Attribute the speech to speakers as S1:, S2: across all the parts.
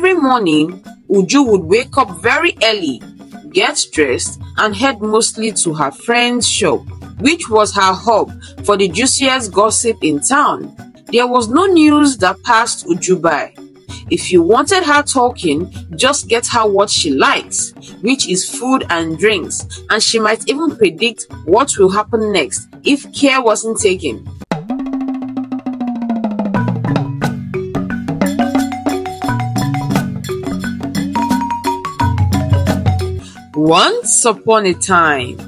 S1: Every morning, Uju would wake up very early, get dressed, and head mostly to her friend's shop, which was her hub for the juiciest gossip in town. There was no news that passed Uju by. If you wanted her talking, just get her what she likes, which is food and drinks, and she might even predict what will happen next if care wasn't taken. Once upon a time,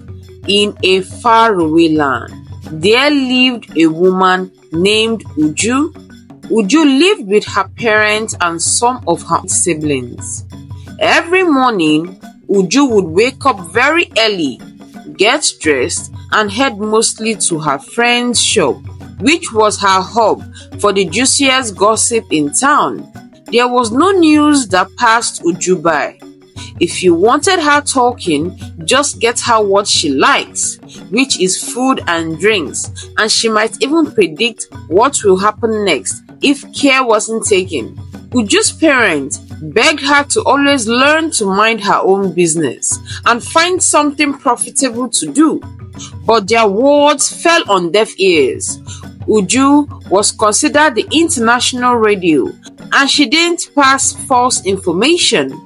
S1: in a faraway land, there lived a woman named Uju. Uju lived with her parents and some of her siblings. Every morning, Uju would wake up very early, get dressed, and head mostly to her friend's shop, which was her hub for the juiciest gossip in town. There was no news that passed Uju by. If you wanted her talking, just get her what she likes, which is food and drinks, and she might even predict what will happen next if care wasn't taken. Uju's parents begged her to always learn to mind her own business and find something profitable to do, but their words fell on deaf ears. Uju was considered the international radio, and she didn't pass false information.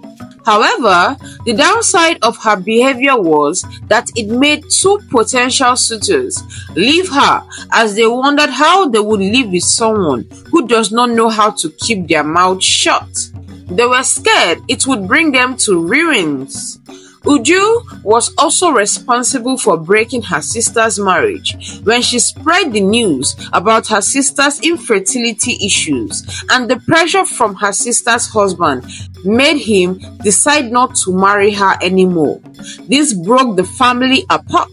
S1: However, the downside of her behavior was that it made two potential suitors leave her, as they wondered how they would live with someone who does not know how to keep their mouth shut. They were scared it would bring them to ruins. Uju was also responsible for breaking her sister's marriage when she spread the news about her sister's infertility issues, and the pressure from her sister's husband made him decide not to marry her anymore. This broke the family apart,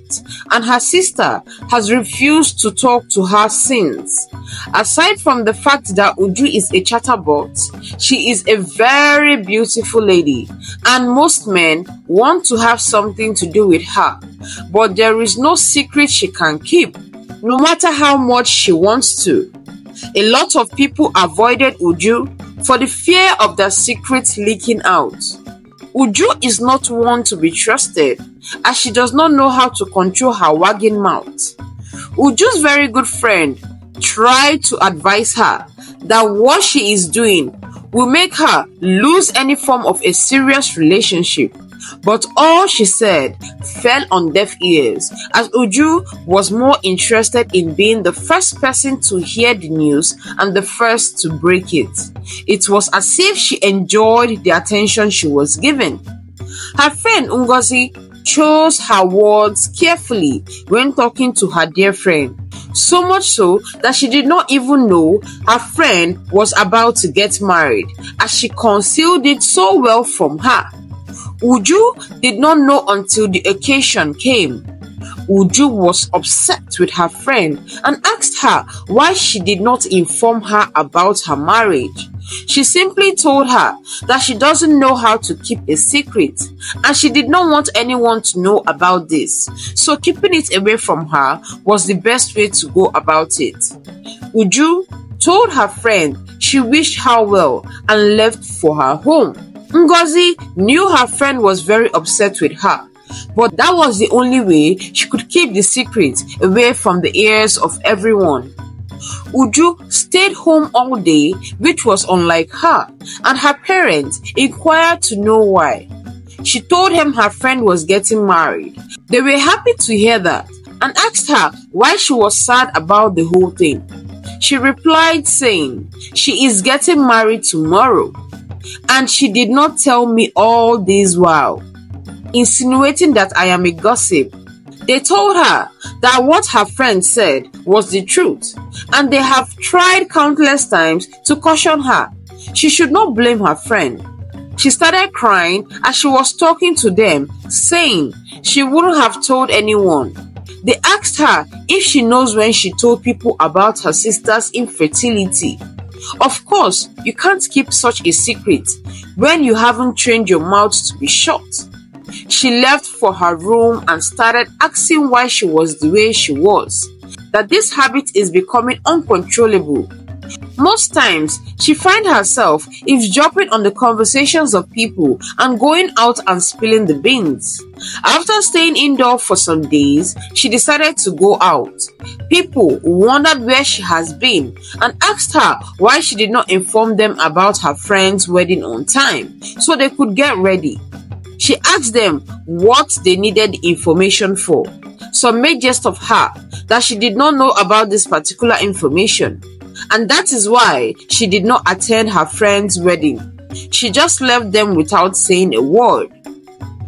S1: and her sister has refused to talk to her since. Aside from the fact that Uju is a chatterbox, she is a very beautiful lady, and most men want to have something to do with her, but there is no secret she can keep, no matter how much she wants to. A lot of people avoided Uju for the fear of their secrets leaking out. Uju is not one to be trusted, as she does not know how to control her wagging mouth. Uju's very good friend tried to advise her that what she is doing will make her lose any form of a serious relationship, but all she said fell on deaf ears, as Uju was more interested in being the first person to hear the news and the first to break it. It was as if she enjoyed the attention she was given. Her friend Ngozi chose her words carefully when talking to her dear friend, so much so that she did not even know her friend was about to get married, as she concealed it so well from her. Uju did not know until the occasion came. Uju was upset with her friend and asked her why she did not inform her about her marriage. She simply told her that she doesn't know how to keep a secret, and she did not want anyone to know about this, so keeping it away from her was the best way to go about it. Uju told her friend she wished her well and left for her home. Ngozi knew her friend was very upset with her, but that was the only way she could keep the secret away from the ears of everyone. Uju stayed home all day, which was unlike her, and her parents inquired to know why. She told them her friend was getting married. They were happy to hear that and asked her why she was sad about the whole thing. She replied saying she is getting married tomorrow, and she did not tell me all this while, insinuating that I am a gossip. They told her that what her friend said was the truth, and they have tried countless times to caution her. She should not blame her friend. She started crying as she was talking to them, saying she wouldn't have told anyone. They asked her if she knows when she told people about her sister's infertility. Of course, you can't keep such a secret when you haven't trained your mouth to be shut. She left for her room and started asking why she was the way she was, that this habit is becoming uncontrollable. Most times, she finds herself eavesdropping on the conversations of people and going out and spilling the beans. After staying indoors for some days, she decided to go out. People wondered where she has been and asked her why she did not inform them about her friend's wedding on time so they could get ready. She asked them what they needed the information for. Some made jest of her that she did not know about this particular information, and that is why she did not attend her friend's wedding. She just left them without saying a word.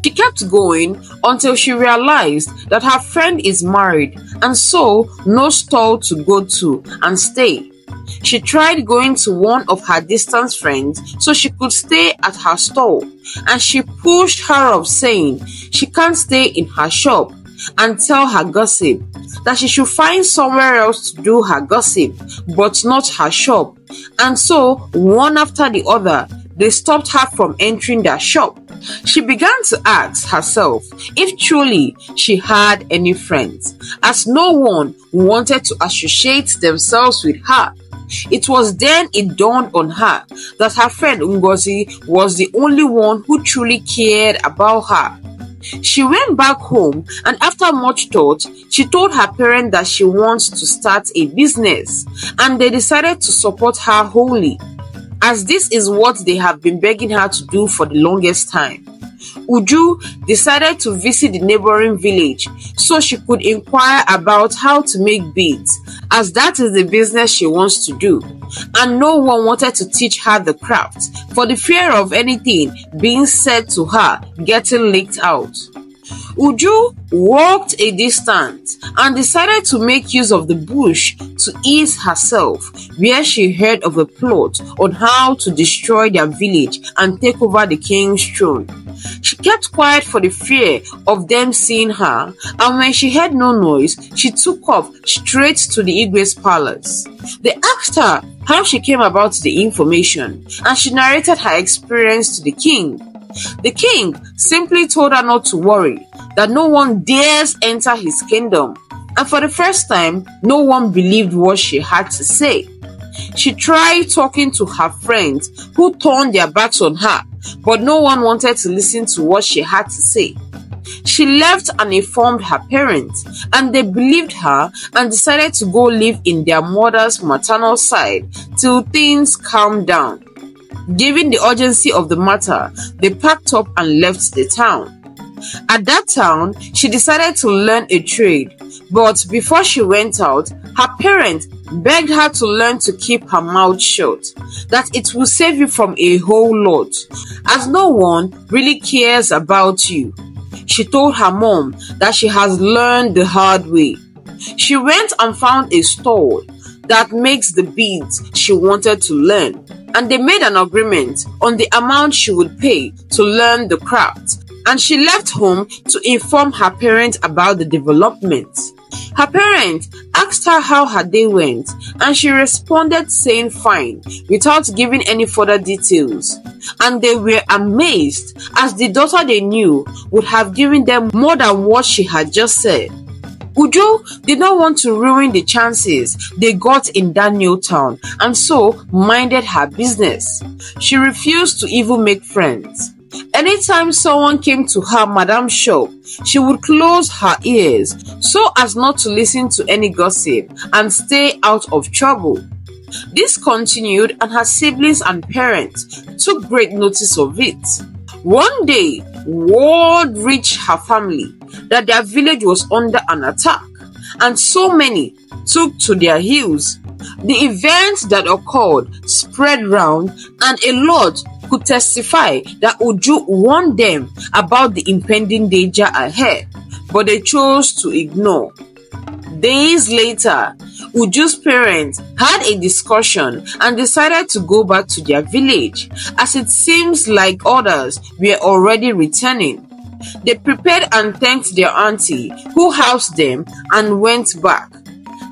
S1: She kept going until she realized that her friend is married and so no stall to go to and stay. She tried going to one of her distant friends so she could stay at her stall, and she pushed her off, saying she can't stay in her shop and tell her gossip, that she should find somewhere else to do her gossip, but not her shop. And so, one after the other, they stopped her from entering their shop. She began to ask herself if truly she had any friends, as no one wanted to associate themselves with her. It was then it dawned on her that her friend Ngozi was the only one who truly cared about her. She went back home, and after much thought, she told her parents that she wants to start a business, and they decided to support her wholly, as this is what they have been begging her to do for the longest time. Uju decided to visit the neighboring village so she could inquire about how to make beads, as that is the business she wants to do, and no one wanted to teach her the craft for the fear of anything being said to her getting leaked out. Uju walked a distance and decided to make use of the bush to ease herself, where she heard of a plot on how to destroy their village and take over the king's throne. She kept quiet for the fear of them seeing her, and when she heard no noise, she took off straight to the Igwe's palace. They asked her how she came about the information, and she narrated her experience to the king. The king simply told her not to worry, that no one dares enter his kingdom, and for the first time, no one believed what she had to say. She tried talking to her friends who turned their backs on her, but no one wanted to listen to what she had to say. She left and informed her parents, and they believed her and decided to go live in their mother's maternal side till things calmed down. Given the urgency of the matter, they packed up and left the town. At that town, she decided to learn a trade, but before she went out, her parents begged her to learn to keep her mouth shut, that it will save you from a whole lot, as no one really cares about you. She told her mom that she has learned the hard way. She went and found a stall that makes the beads she wanted to learn, and they made an agreement on the amount she would pay to learn the craft, and she left home to inform her parents about the development. Her parents asked her how her day went, and she responded saying fine, without giving any further details. And they were amazed, as the daughter they knew would have given them more than what she had just said. Uju did not want to ruin the chances they got in that new town, and so minded her business. She refused to even make friends. Anytime someone came to her madam's shop, she would close her ears so as not to listen to any gossip and stay out of trouble. This continued, and her siblings and parents took great notice of it. One day, word reached her family that their village was under an attack, and so many took to their heels. The events that occurred spread round, and a lot could testify that Uju warned them about the impending danger ahead, but they chose to ignore. Days later, Uju's parents had a discussion and decided to go back to their village, as it seems like others were already returning. They prepared and thanked their auntie, who housed them, and went back.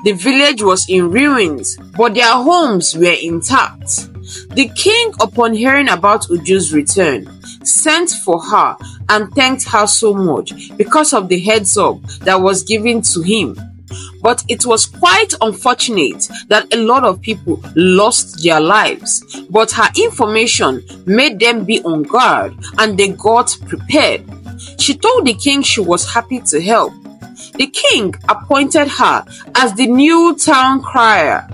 S1: The village was in ruins, but their homes were intact. The king, upon hearing about Uju's return, sent for her and thanked her so much because of the heads up that was given to him. But it was quite unfortunate that a lot of people lost their lives. But her information made them be on guard and they got prepared. She told the king she was happy to help. The king appointed her as the new town crier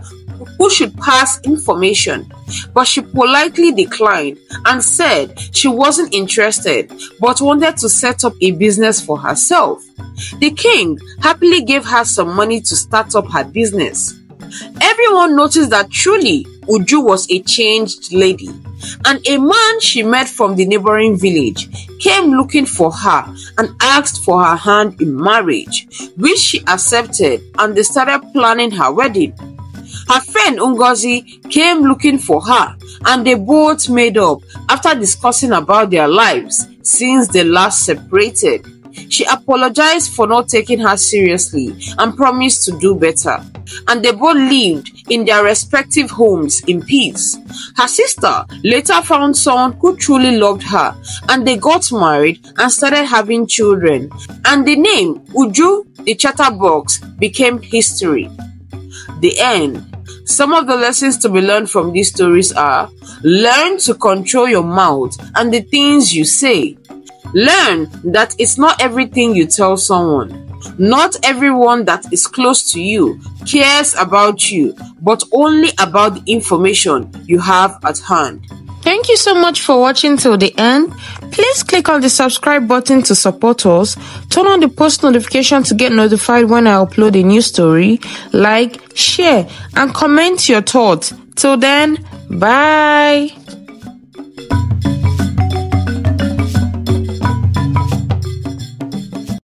S1: who should pass information, but she politely declined and said she wasn't interested but wanted to set up a business for herself. The king happily gave her some money to start up her business. Everyone noticed that truly Uju was a changed lady, and a man she met from the neighboring village came looking for her and asked for her hand in marriage, which she accepted, and they started planning her wedding. Her friend Ngozi came looking for her and they both made up after discussing about their lives since they last separated. She apologized for not taking her seriously and promised to do better. And they both lived in their respective homes in peace. Her sister later found someone who truly loved her and they got married and started having children. And the name Uju the Chatterbox became history. The end. Some of the lessons to be learned from these stories are: learn to control your mouth and the things you say. Learn that it's not everything you tell someone. Not everyone that is close to you cares about you, but only about the information you have at hand.
S2: Thank you so much for watching till the end. Please click on the subscribe button to support us. Turn on the post notification to get notified when I upload a new story. Like, share, and comment your thoughts. Till then, bye.